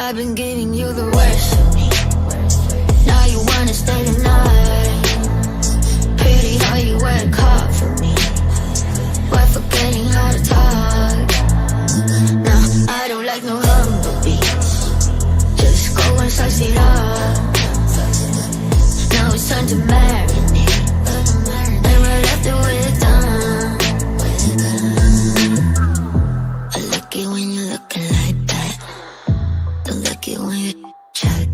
I've been giving you the worst of me. Now you wanna stay the night. Pretty how you work hard for me. We're forgetting how to talk. No, I don't like no humble beats. Just go and suss it up. Now it's time to marinate. And right after we're done, I like it when you're looking like that. Don't like it when you chat.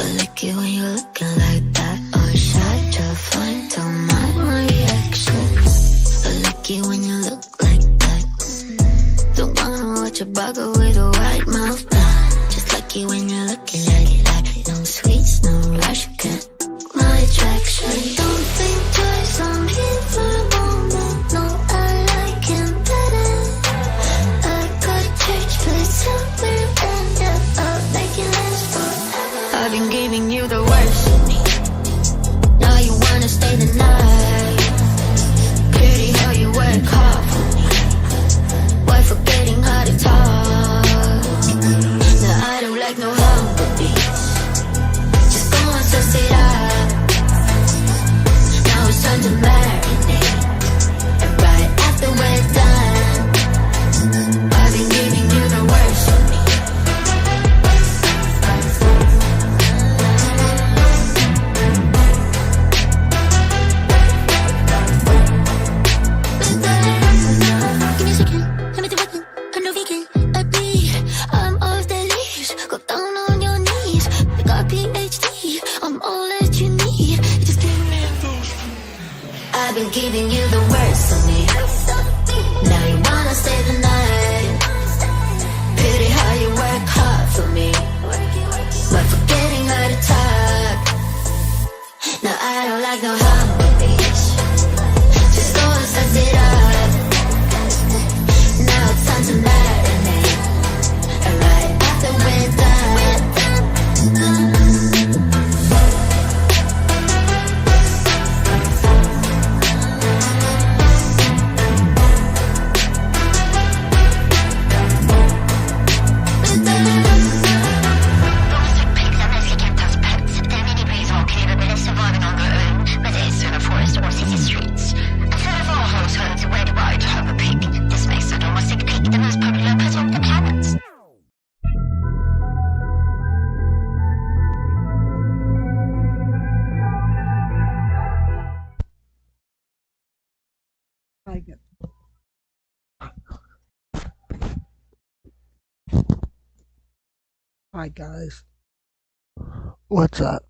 I like it when you're looking like that. Oh, shy to find out my reaction. I like it when you look like that. Don't wanna watch a bugger with a white mouth. Just like it when you're looking like that. No sweets, no rush, can't my attraction. Don't think twice, I'm here for a moment. No, I like him better. I got a church place somewhere and I'll make it last forever. I've been giving you the worst of me. Now you wanna stay the night. Pretty how you work hard for me. Why forgetting how to talk? No, I don't like no humble beats. Just go and suss it up. Now it's time to marinate. And right after we're done, I've been giving you the worst of me. Give me a second, let me do it. I'm no vegan, I bleed. I'm off the leash. Go down on your knees. I got PhD. I'm all that you need. You just give me those. I've been giving you the worst of me. Now you wanna stay the night. Pretty how you work hard for me. But forgetting how to talk. No, I don't like no humble beach. Just go and suss it up. Now it's time to marinate. And right after we're done, Hi, gu- Hi guys, what's up?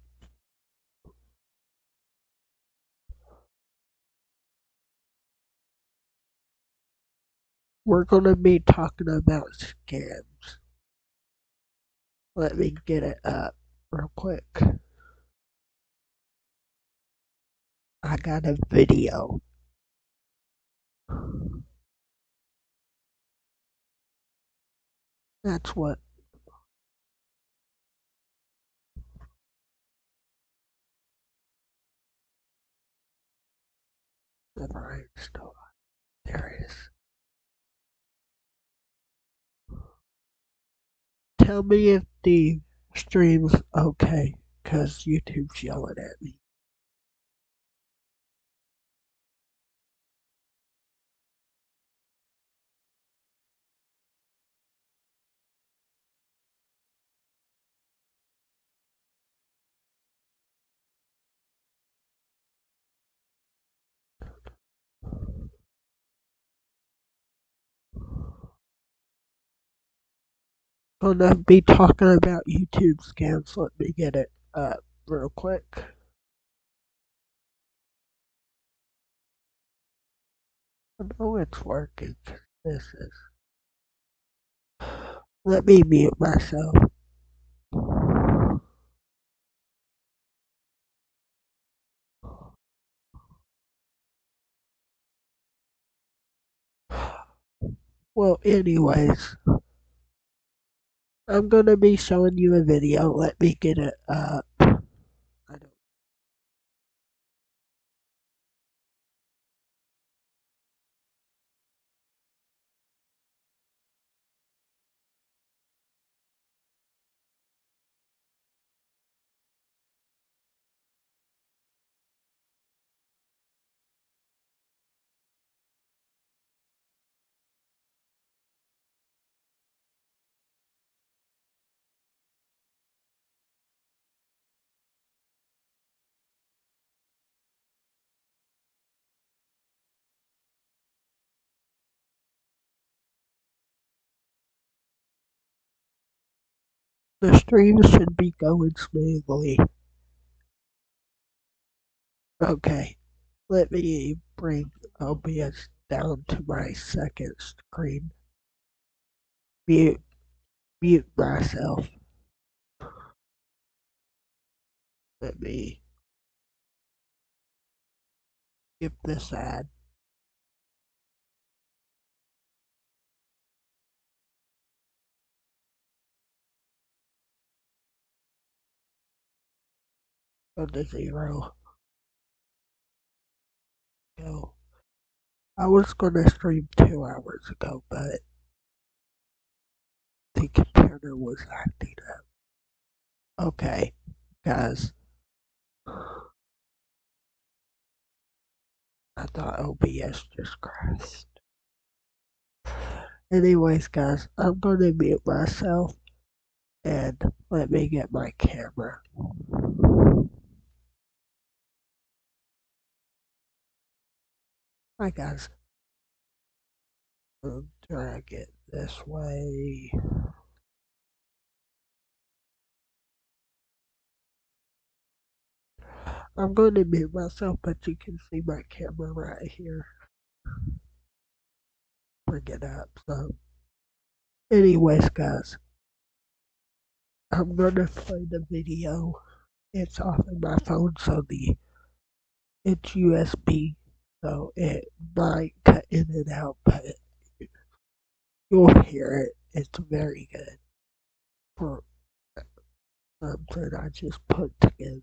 We're gonna be talking about scams. Let me get it up real quick. I got a video. That's what the right stuff. There it is. Tell me if the stream's okay, cause YouTube's yelling at me. Gonna be talking about YouTube scams. Let me get it up real quick. I know it's working. This is. Let me mute myself. Well, anyways, I'm gonna be showing you a video. Let me get it up. I don't The stream should be going smoothly. Okay, let me bring OBS down to my second screen. Mute myself. Let me skip this ad. Go to 0. Go. I was gonna stream 2 hours ago, but the computer was acting up. Okay, guys. I thought OBS just crashed. Anyways, guys, I'm gonna mute myself and let me get my camera. Hi, guys. I'll drag it this way. I'm going to mute myself, but you can see my camera right here. Bring it up. So, anyways, guys, I'm going to play the video. It's off of my phone, so it's USB, so it might cut in and out, but you'll hear it. It's very good for something I just put together.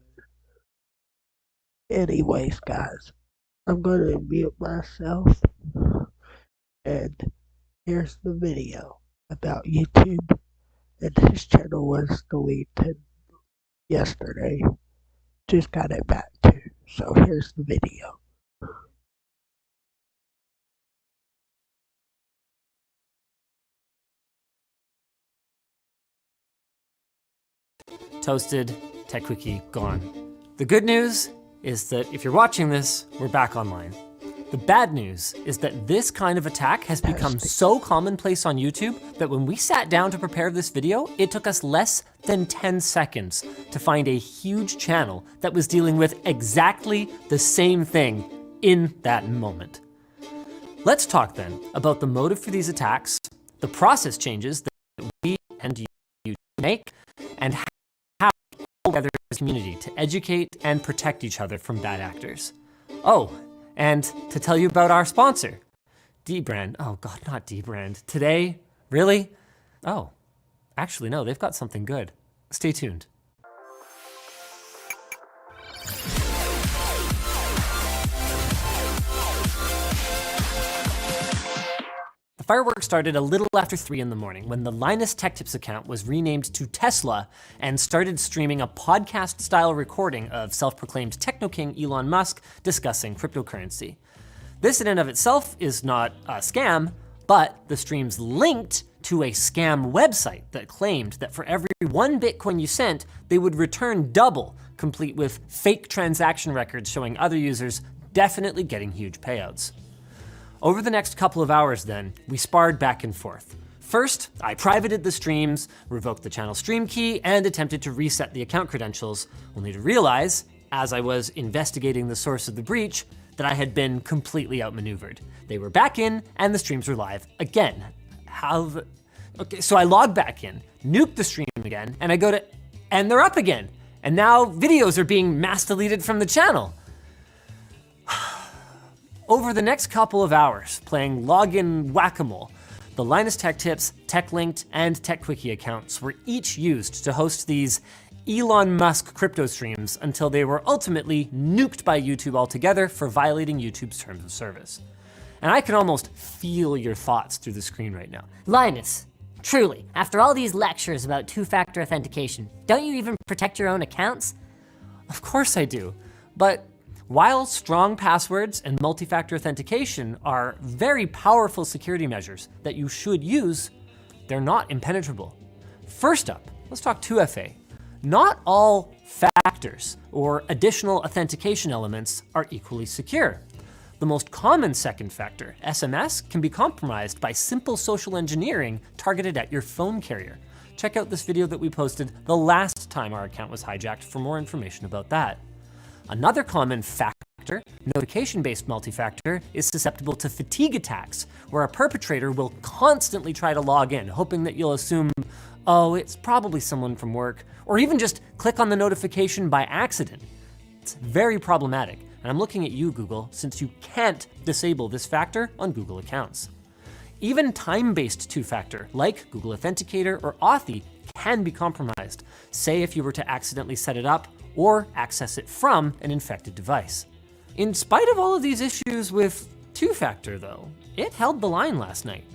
Anyways, guys, I'm going to mute myself, and here's the video about YouTube, and his channel was deleted yesterday. Just got it back too, so here's the video. Toasted, Tech Quickie gone. The good news is that if you're watching this, we're back online. The bad news is that this kind of attack has become so commonplace on YouTube that when we sat down to prepare this video, it took us less than 10 seconds to find a huge channel that was dealing with exactly the same thing in that moment. Let's talk then about the motive for these attacks, the process changes that we and you make, and how we work together as a community to educate and protect each other from bad actors. Oh, and to tell you about our sponsor, dbrand. Oh God, not dbrand. Today, really? Oh, actually no, they've got something good. Stay tuned. The fireworks started a little after 3 in the morning when the Linus Tech Tips account was renamed to Tesla and started streaming a podcast-style recording of self-proclaimed techno king Elon Musk discussing cryptocurrency. This in and of itself is not a scam, but the streams linked to a scam website that claimed that for every 1 Bitcoin you sent, they would return double, complete with fake transaction records showing other users definitely getting huge payouts. Over the next couple of hours then, we sparred back and forth. First, I privated the streams, revoked the channel stream key, and attempted to reset the account credentials, only to realize, as I was investigating the source of the breach, that I had been completely outmaneuvered. They were back in, and the streams were live again. Okay, so I logged back in, nuked the stream again, and I go to, and they're up again. And now videos are being mass deleted from the channel. Over the next couple of hours, playing login whack-a-mole, the Linus Tech Tips, TechLinked, and TechQuickie accounts were each used to host these Elon Musk crypto streams until they were ultimately nuked by YouTube altogether for violating YouTube's terms of service. And I can almost feel your thoughts through the screen right now. Linus, truly, after all these lectures about two-factor authentication, don't you even protect your own accounts? Of course I do, but while strong passwords and multi-factor authentication are very powerful security measures that you should use, they're not impenetrable. First up, let's talk 2FA. Not all factors or additional authentication elements are equally secure. The most common second factor, SMS, can be compromised by simple social engineering targeted at your phone carrier. check out this video that we posted the last time our account was hijacked for more information about that. Another common factor, notification-based multi-factor, is susceptible to fatigue attacks, where a perpetrator will constantly try to log in, hoping that you'll assume, oh, it's probably someone from work, or even just click on the notification by accident. It's very problematic, and I'm looking at you, Google, since you can't disable this factor on Google accounts. Even time-based two-factor, like Google Authenticator or Authy, can be compromised, say if you were to accidentally set it up or access it from an infected device. In spite of all of these issues with two-factor though, it held the line last night.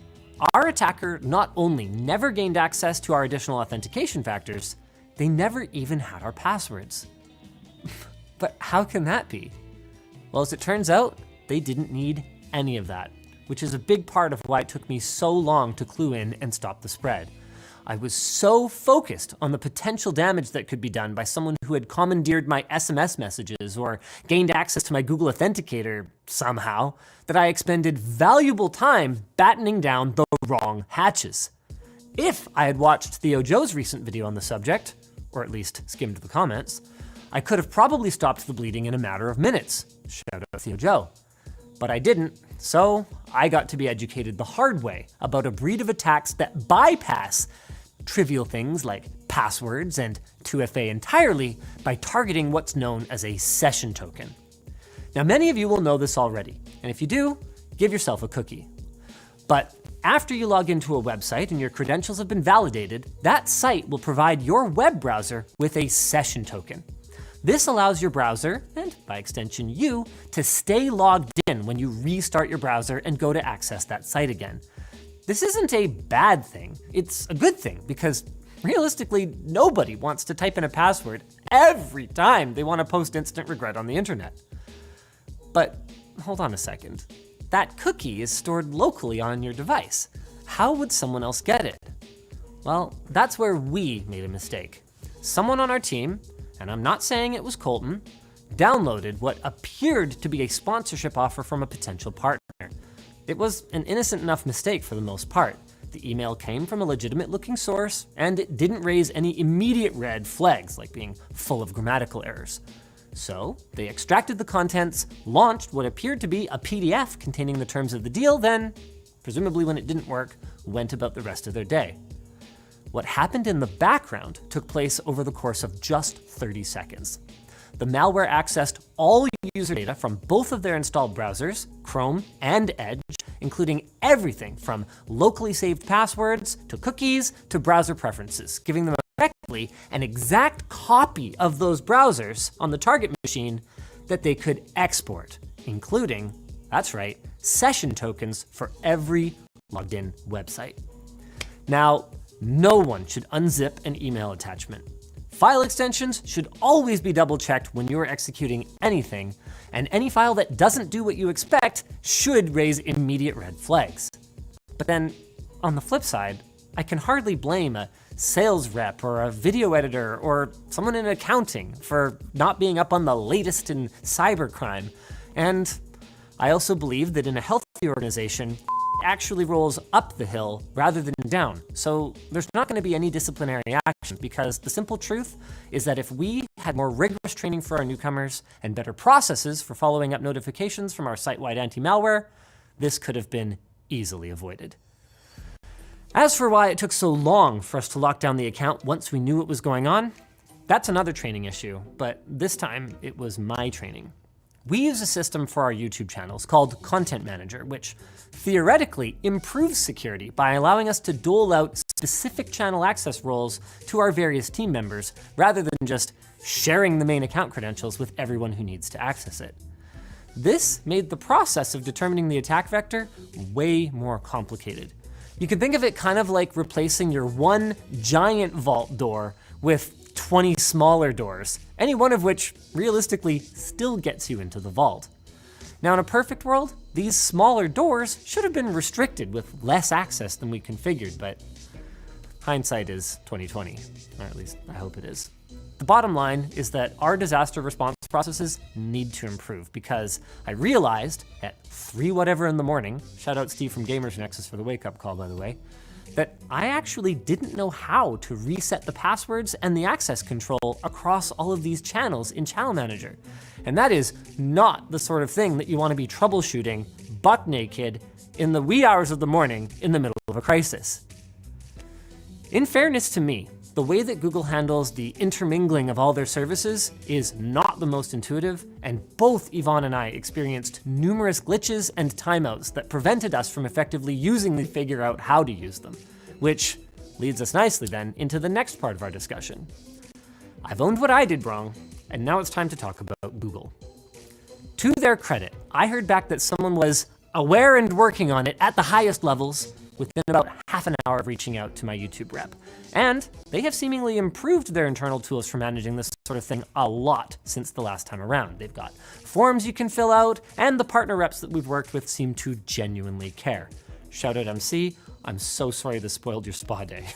Our attacker not only never gained access to our additional authentication factors, they never even had our passwords. But how can that be? Well, as it turns out, they didn't need any of that, which is a big part of why it took me so long to clue in and stop the spread. I was so focused on the potential damage that could be done by someone who had commandeered my SMS messages or gained access to my Google Authenticator somehow that I expended valuable time battening down the wrong hatches. If I had watched Theo Joe's recent video on the subject, or at least skimmed the comments, I could have probably stopped the bleeding in a matter of minutes. Shout out Theo Joe. But I didn't, so I got to be educated the hard way about a breed of attacks that bypass trivial things like passwords and 2FA entirely by targeting what's known as a session token. Now, many of you will know this already, and if you do, give yourself a cookie. But after you log into a website and your credentials have been validated, that site will provide your web browser with a session token. This allows your browser, and by extension you, to stay logged in when you restart your browser and go to access that site again. This isn't a bad thing, it's a good thing, because realistically, nobody wants to type in a password every time they want to post instant regret on the internet. But hold on a second. That cookie is stored locally on your device. How would someone else get it? Well, that's where we made a mistake. Someone on our team, and I'm not saying it was Colton, downloaded what appeared to be a sponsorship offer from a potential partner. It was an innocent enough mistake for the most part. The email came from a legitimate looking source, and it didn't raise any immediate red flags like being full of grammatical errors. So they extracted the contents, launched what appeared to be a PDF containing the terms of the deal, then, presumably when it didn't work, went about the rest of their day. What happened in the background took place over the course of just 30 seconds. The malware accessed all user data from both of their installed browsers, Chrome and Edge, including everything from locally saved passwords to cookies to browser preferences, giving them effectively an exact copy of those browsers on the target machine that they could export, including, that's right, session tokens for every logged in website. Now, no one should unzip an email attachment. File extensions should always be double-checked when you're executing anything, and any file that doesn't do what you expect should raise immediate red flags. But then, on the flip side, I can hardly blame a sales rep or a video editor or someone in accounting for not being up on the latest in cybercrime. And I also believe that in a healthy organization, actually rolls up the hill rather than down. So there's not going to be any disciplinary action, because the simple truth is that if we had more rigorous training for our newcomers and better processes for following up notifications from our site-wide anti-malware, this could have been easily avoided. As for why it took so long for us to lock down the account once we knew what was going on, that's another training issue, but this time it was my training. We use a system for our YouTube channels called Content Manager, which theoretically improves security by allowing us to dole out specific channel access roles to our various team members, rather than just sharing the main account credentials with everyone who needs to access it. This made the process of determining the attack vector way more complicated. You can think of it kind of like replacing your one giant vault door with 20 smaller doors, any one of which realistically still gets you into the vault. Now, in a perfect world, these smaller doors should have been restricted with less access than we configured, but hindsight is 2020, or at least I hope it is. The bottom line is that our disaster response processes need to improve, because I realized at 3 whatever in the morning, shout out Steve from Gamers Nexus for the wake up call, by the way, that I actually didn't know how to reset the passwords and the access control across all of these channels in Channel Manager. And that is not the sort of thing that you want to be troubleshooting buck naked in the wee hours of the morning in the middle of a crisis. In fairness to me, the way that Google handles the intermingling of all their services is not the most intuitive, and both Yvonne and I experienced numerous glitches and timeouts that prevented us from effectively using to figure out how to use them, which leads us nicely then into the next part of our discussion. I've owned what I did wrong, and now it's time to talk about Google. To their credit, I heard back that someone was aware and working on it at the highest levels within about half an hour of reaching out to my YouTube rep. And they have seemingly improved their internal tools for managing this sort of thing a lot since the last time around. They've got forms you can fill out, and the partner reps that we've worked with seem to genuinely care. Shout out MC, I'm so sorry this spoiled your spa day.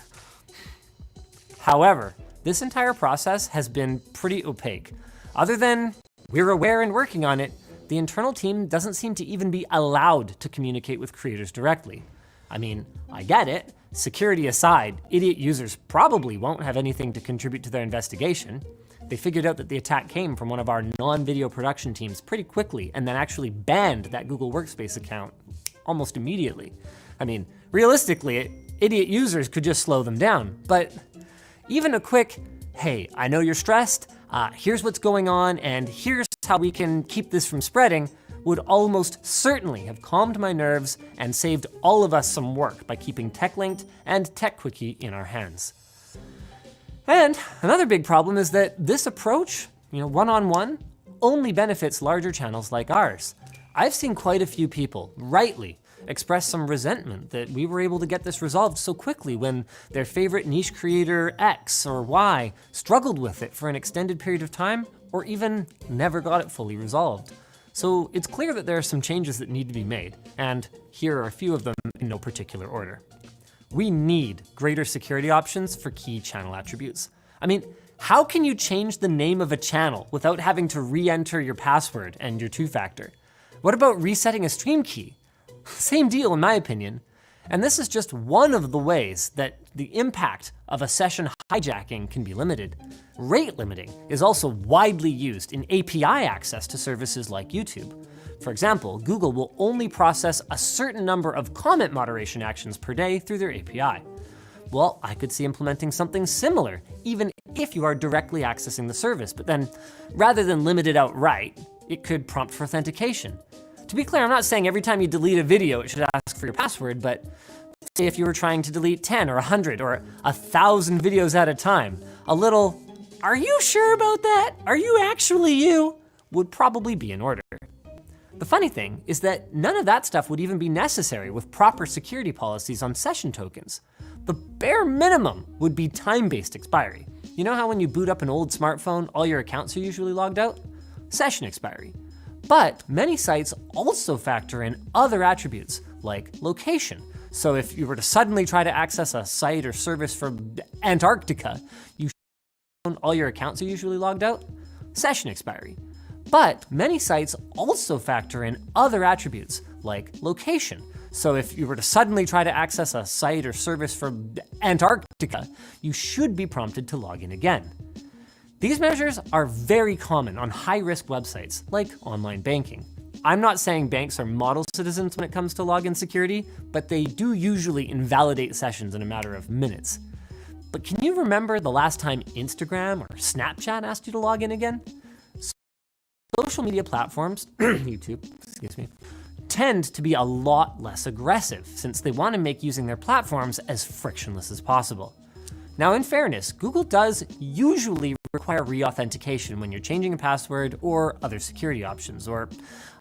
However, this entire process has been pretty opaque. Other than we're aware and working on it, the internal team doesn't seem to even be allowed to communicate with creators directly. I mean, I get it. Security aside, idiot users probably won't have anything to contribute to their investigation. They figured out that the attack came from one of our non-video production teams pretty quickly and then actually banned that Google Workspace account almost immediately. I mean, realistically, idiot users could just slow them down, but even a quick, hey, I know you're stressed, here's what's going on, and here's how we can keep this from spreading, would almost certainly have calmed my nerves and saved all of us some work by keeping TechLinked and TechQuickie in our hands. And another big problem is that this approach, one-on-one, only benefits larger channels like ours. I've seen quite a few people, rightly, express some resentment that we were able to get this resolved so quickly when their favorite niche creator X or Y struggled with it for an extended period of time or even never got it fully resolved. So it's clear that there are some changes that need to be made, and here are a few of them in no particular order. We need greater security options for key channel attributes. I mean, how can you change the name of a channel without having to re-enter your password and your two-factor? What about resetting a stream key? Same deal in my opinion. And this is just one of the ways that the impact of a session hijacking can be limited. Rate limiting is also widely used in API access to services like YouTube. For example, Google will only process a certain number of comment moderation actions per day through their API. Well, I could see implementing something similar, even if you are directly accessing the service, but then rather than limit it outright, it could prompt for authentication. To be clear, I'm not saying every time you delete a video, it should ask for your password, but say if you were trying to delete 10 or 100 or 1,000 videos at a time, a little, "Are you sure about that? Are you actually you?" would probably be in order. The funny thing is that none of that stuff would even be necessary with proper security policies on session tokens. The bare minimum would be time-based expiry. You know how when you boot up an old smartphone, all your accounts are usually logged out? Session expiry. But many sites also factor in other attributes like location. So if you were to suddenly try to access a site or service from Antarctica, all your accounts are usually logged out? Session expiry. But many sites also factor in other attributes like location. So if you were to suddenly try to access a site or service from Antarctica, you should be prompted to log in again. These measures are very common on high-risk websites like online banking. I'm not saying banks are model citizens when it comes to login security, but they do usually invalidate sessions in a matter of minutes. But can you remember the last time Instagram or Snapchat asked you to log in again? Social media platforms, YouTube, tend to be a lot less aggressive since they want to make using their platforms as frictionless as possible. Now, in fairness, Google does usually require re-authentication when you're changing a password or other security options, or,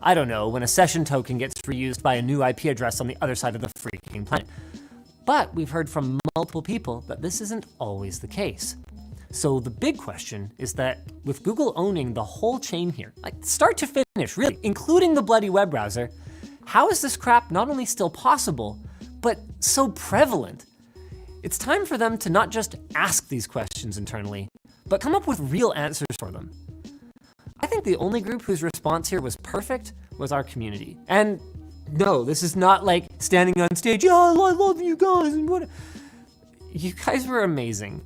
I don't know, when a session token gets reused by a new IP address on the other side of the freaking planet. But we've heard from multiple people that this isn't always the case. So the big question is that with Google owning the whole chain here, like start to finish, really, including the bloody web browser, how is this crap not only still possible, but so prevalent? It's time for them to not just ask these questions internally, but come up with real answers for them. I think the only group whose response here was perfect was our community. And No, this is not like standing on stage, yeah, I love you guys, and what. You guys were amazing.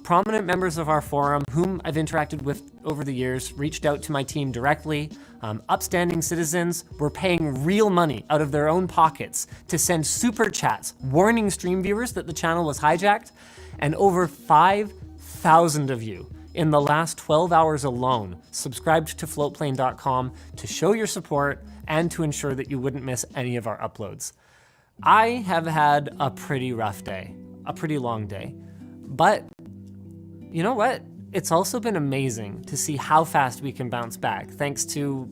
Prominent members of our forum, whom I've interacted with over the years, reached out to my team directly. Upstanding citizens were paying real money out of their own pockets to send super chats warning stream viewers that the channel was hijacked. And over 5,000 of you in the last 12 hours alone subscribed to floatplane.com to show your support and to ensure that you wouldn't miss any of our uploads. I have had a pretty rough day, a pretty long day, but you know what? It's also been amazing to see how fast we can bounce back thanks to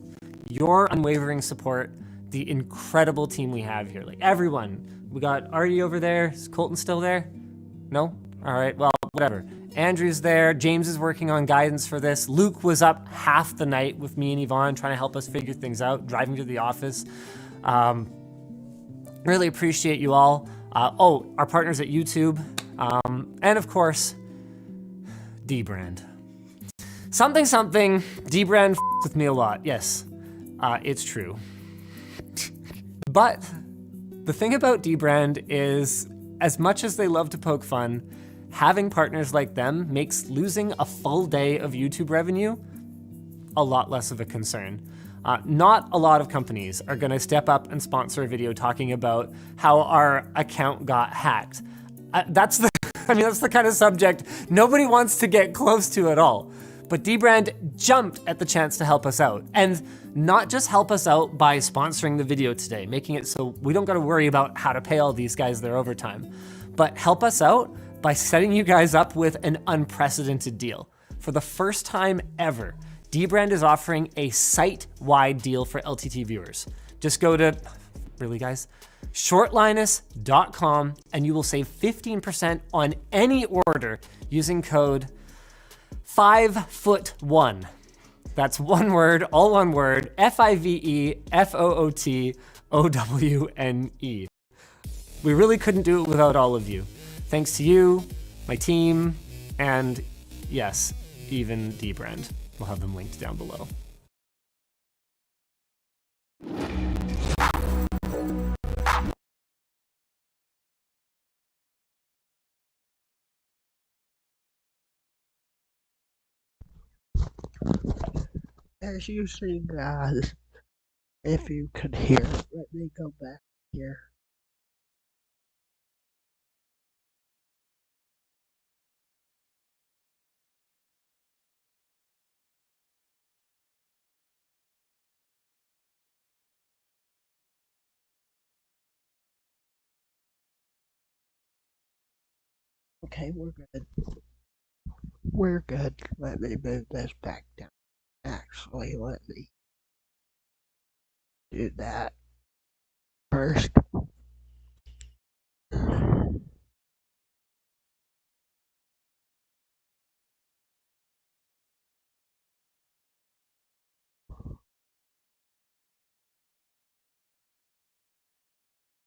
your unwavering support, the incredible team we have here. Like everyone, we got Artie over there. Is Colton still there? No? All right, well, whatever. Andrew's there. James is working on guidance for this. Luke was up half the night with me and Yvonne trying to help us figure things out, driving to the office. Really appreciate you all. Our partners at YouTube. And of course, D-Brand. Something, D-Brand with me a lot. Yes, it's true. But the thing about D-Brand is, as much as they love to poke fun, having partners like them makes losing a full day of YouTube revenue a lot less of a concern. Not a lot of companies are gonna step up and sponsor a video talking about how our account got hacked. That's the kind of subject nobody wants to get close to at all. But D-Brand jumped at the chance to help us out. And not just help us out by sponsoring the video today, making it so we don't gotta worry about how to pay all these guys their overtime, but help us out by setting you guys up with an unprecedented deal. For the first time ever, D-Brand is offering a site-wide deal for LTT viewers. Just go to, really guys, shortlinus.com and you will save 15% on any order using code 5foot1. That's one word, all one word, FIVEFOOTOWNE. We really couldn't do it without all of you. Thanks to you, my team, and yes, even D-Brand. We'll have them linked down below. As you see, guys, if you can hear, let me go back here. Okay, we're good. We're good. Let me move this back down. Actually, let me do that first.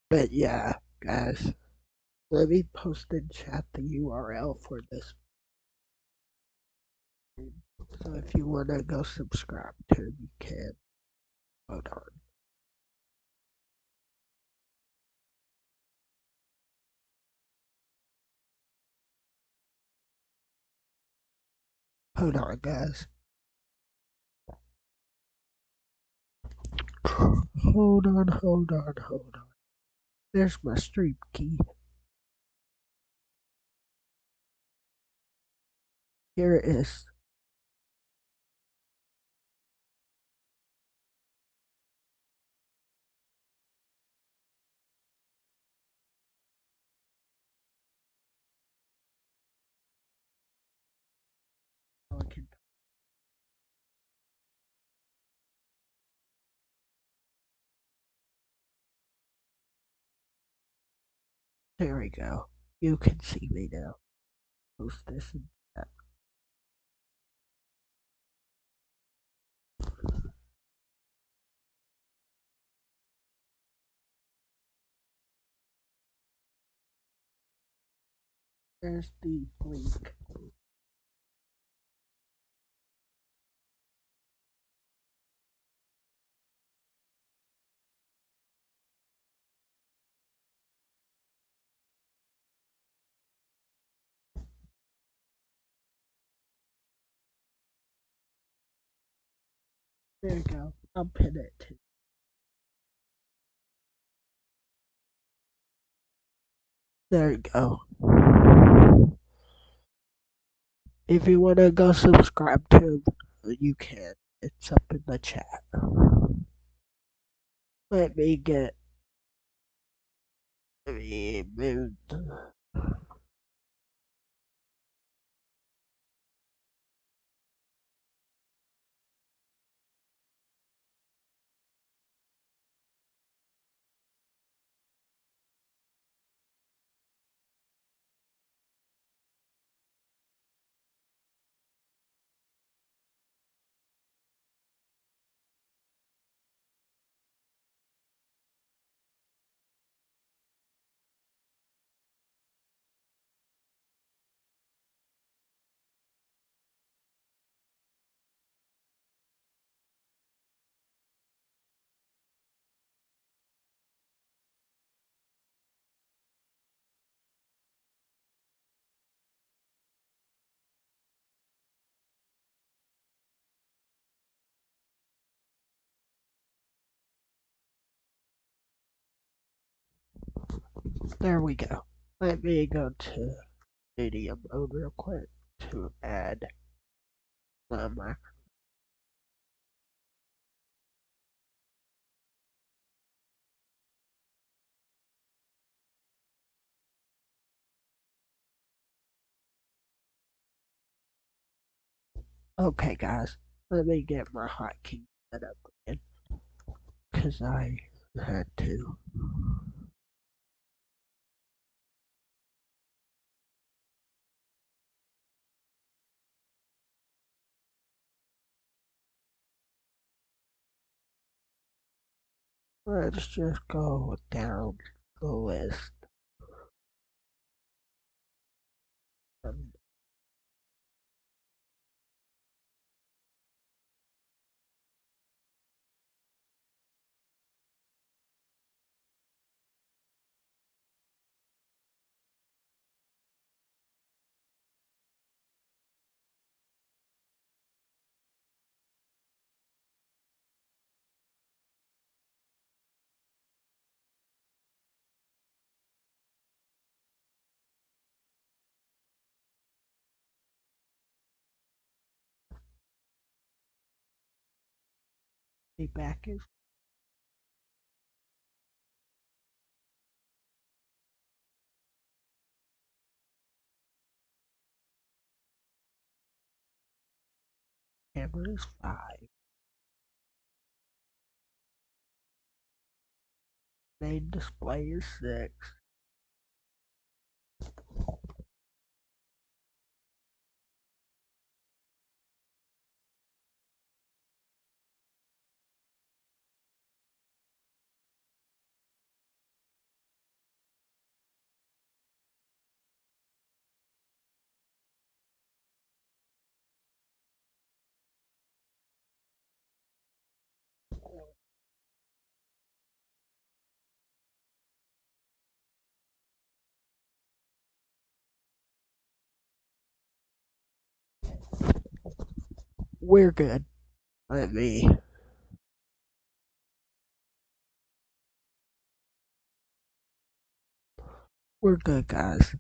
But yeah, guys, let me post in chat the URL for this. So if you want to go subscribe to it, you can. Hold on. Hold on, guys. Hold on. There's my stream key. Here it is. There we go. You can see me now. Post this in chat. There's the link. There you go. I'll pin it too. There you go. If you want to go subscribe to him, you can. It's up in the chat. Let me get me moved. There we go. Let me go to video mode real quick to add my microphone. Okay, guys, let me get my hotkey set up again, because I had to. Let's just go down the list. Um, be back in. Camera is 5. Main display is 6. We're good. Let me. We're good, guys.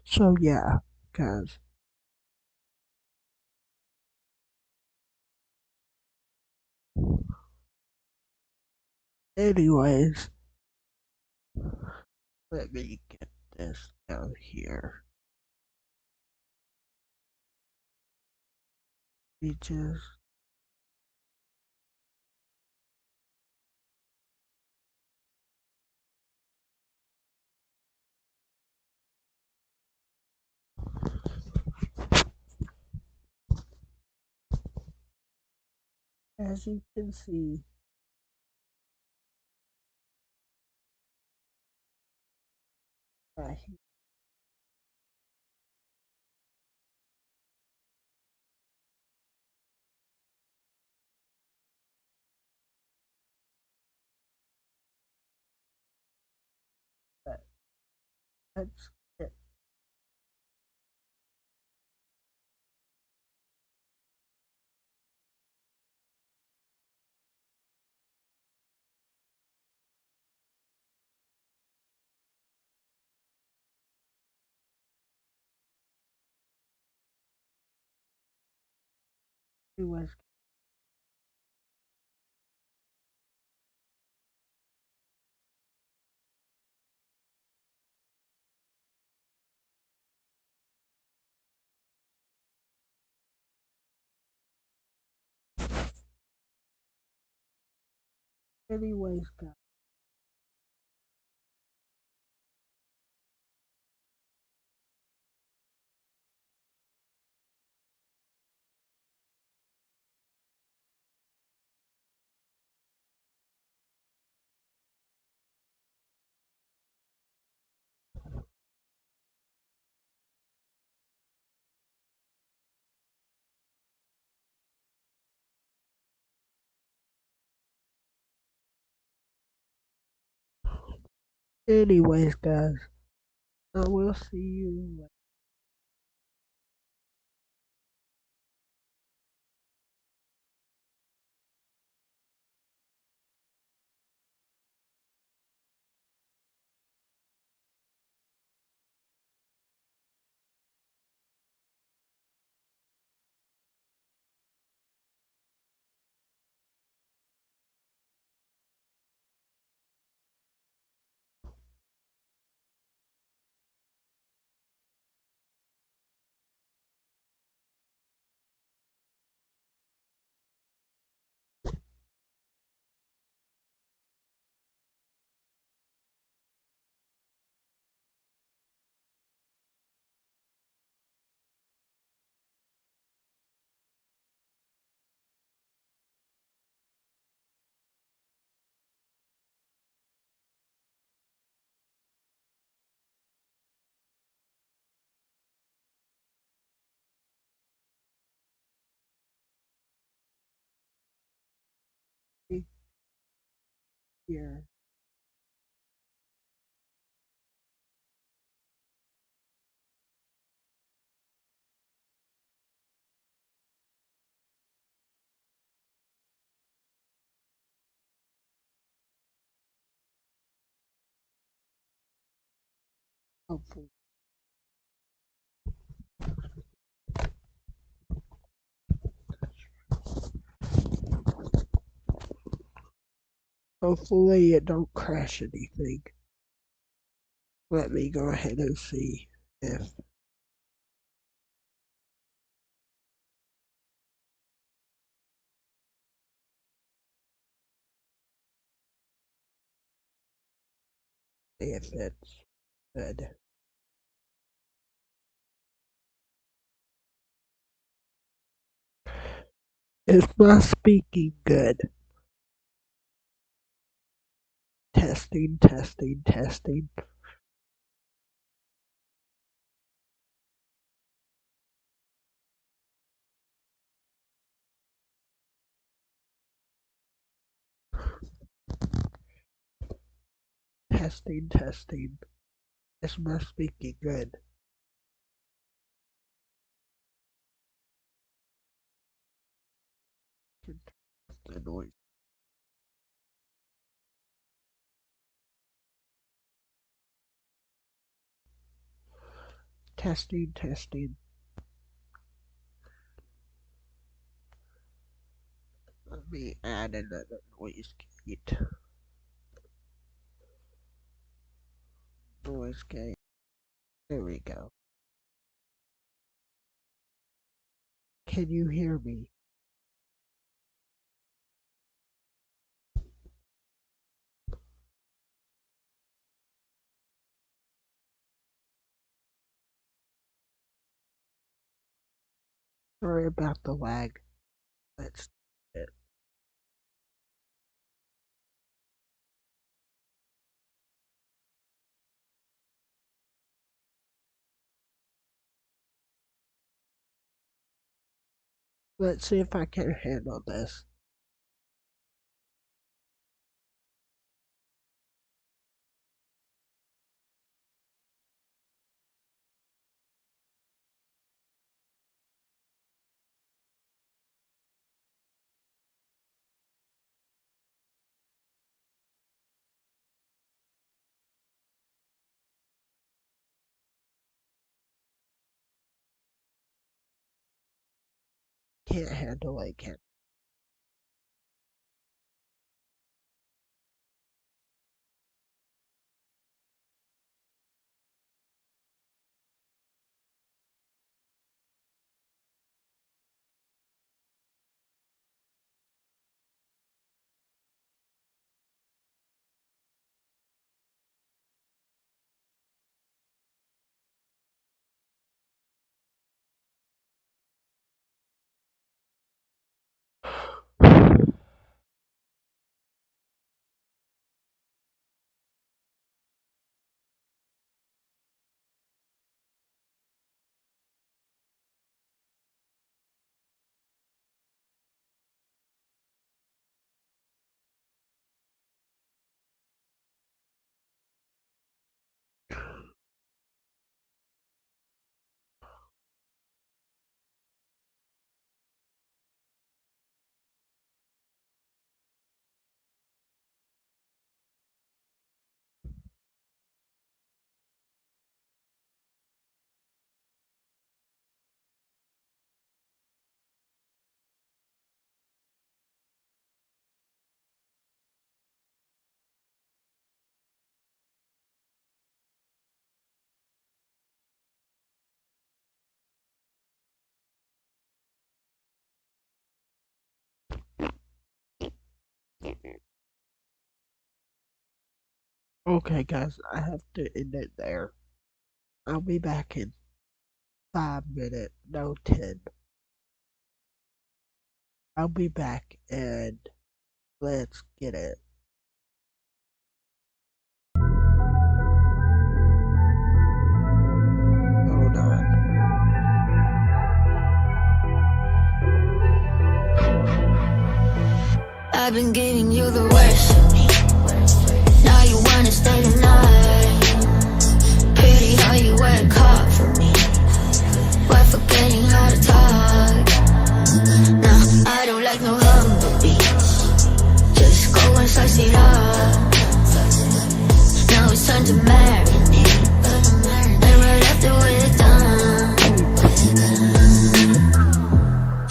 So, yeah, guys. Anyways, let me get this down here. We just. As you can see, right here, that's it. Anyways, guys. Anyways, guys, I will see you later. Here. Hopefully, hopefully it don't crash anything. Let me go ahead and see if it's good. Is my speaking good? Testing, testing, testing. Testing, testing. Is my speaking good? The noise. Testing, testing. Let me add another noise gate. Noise gate. There we go. Can you hear me? Sorry about the lag. Let's do it. Let's see if I can handle this. can't handle it, can Okay, guys, I have to end it there. I'll be back in 5 minutes, no 10. I'll be back and let's get it. Hold on. I've been giving you the worst of me. Now you wanna stay the night. Pretty how you work hard for me. While forgetting how to talk. Nah, I don't like no humble beats. Just go and slice it up. Now it's time to marinate. And right after we're done,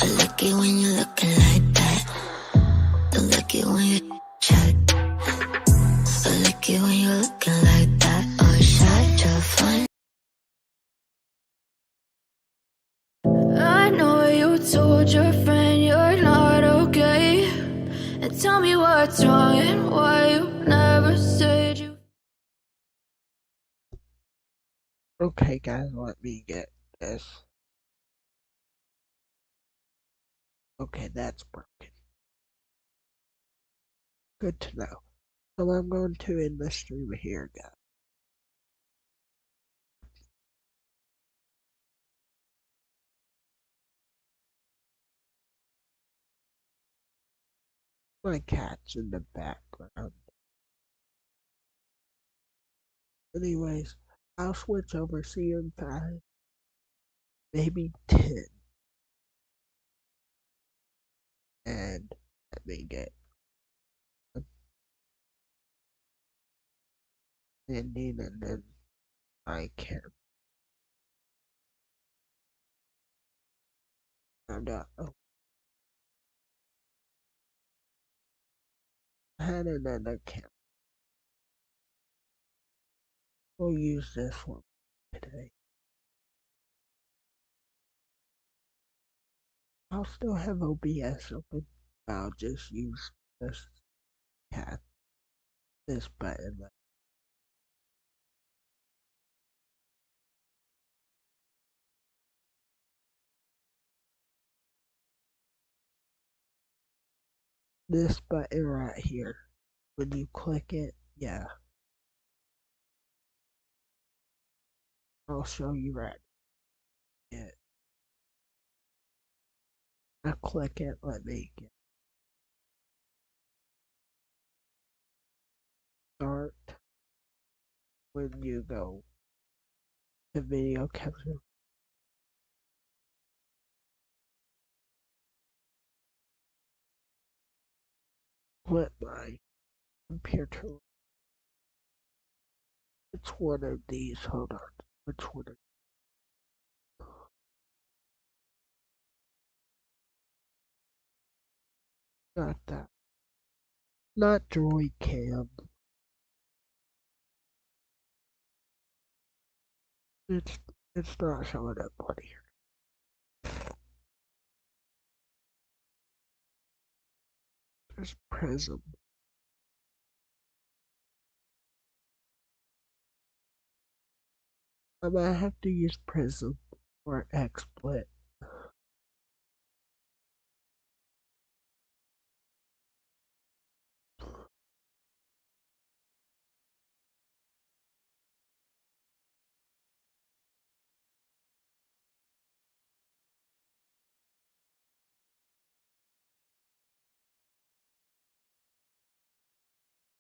I like it when you're looking like that. Don't like it when you chat. I like it when you're looking like that. Oh, shot your fun. I know you told your friend you're not okay. And tell me what's wrong and why you never said you. Okay, guys, let me get this. Okay, that's broken. Good to know. So I'm going to end the stream here, guys. My cat's in the background. Anyways, I'll switch over, see you in 5, maybe 10. And let me get an ending and then I can. I'm not. Oh, I had another account. We'll use this one today. I'll still have OBS open. I'll just use this cat, this button. This button right here. When you click it, yeah. I'll show you right. Yeah. I click it, let me get start. When you go to video capture, flip my computer. It's one of these. Hold on. Which one? Not that. Not Droid Cam. It's it's not showing up on here. There's Prism. I might have to use Prism or XSplit.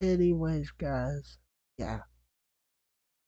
Anyways, guys, yeah.